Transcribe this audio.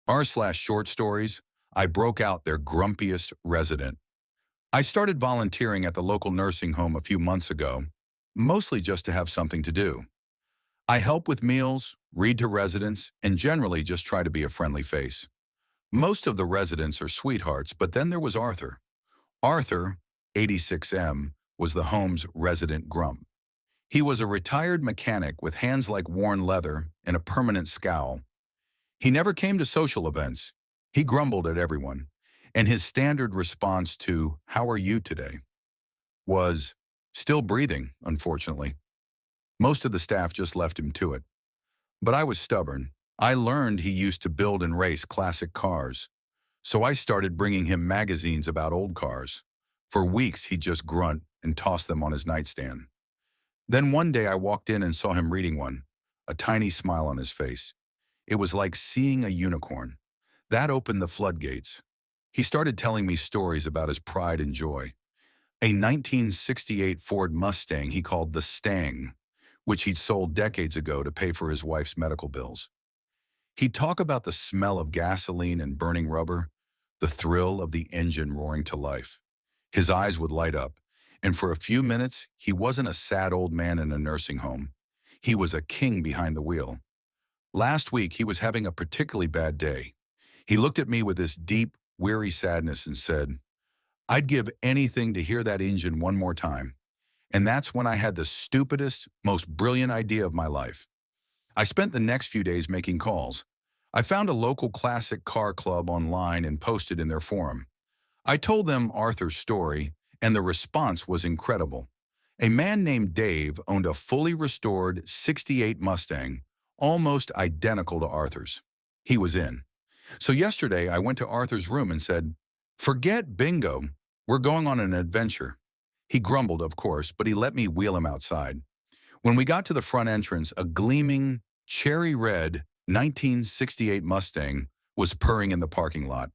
r/short stories, I broke out their grumpiest resident. I started volunteering at the local nursing home a few months ago, mostly just to have something to do. I help with meals, read to residents, and generally just try to be a friendly face. Most of the residents are sweethearts, but then there was Arthur. Arthur, 86M, was the home's resident grump. He was a retired mechanic with hands like worn leather and a permanent scowl. He never came to social events. He grumbled at everyone, and his standard response to, "How are you today?" was, "Still breathing, unfortunately." Most of the staff just left him to it. But I was stubborn. I learned he used to build and race classic cars. So I started bringing him magazines about old cars. For weeks, he'd just grunt and toss them on his nightstand. Then one day I walked in and saw him reading one, a tiny smile on his face. It was like seeing a unicorn. That opened the floodgates. He started telling me stories about his pride and joy. A 1968 Ford Mustang he called the Stang, which he'd sold decades ago to pay for his wife's medical bills. He'd talk about the smell of gasoline and burning rubber, the thrill of the engine roaring to life. His eyes would light up, and for a few minutes, he wasn't a sad old man in a nursing home. He was a king behind the wheel. Last week, he was having a particularly bad day. He looked at me with this deep, weary sadness and said, "I'd give anything to hear that engine one more time." And that's when I had the stupidest, most brilliant idea of my life. I spent the next few days making calls. I found a local classic car club online and posted in their forum. I told them Arthur's story, and the response was incredible. A man named Dave owned a fully restored '68 Mustang, almost identical to Arthur's. He was in. So yesterday, I went to Arthur's room and said, "Forget bingo. We're going on an adventure." He grumbled, of course, but he let me wheel him outside. When we got to the front entrance, a gleaming, cherry red 1968 Mustang was purring in the parking lot.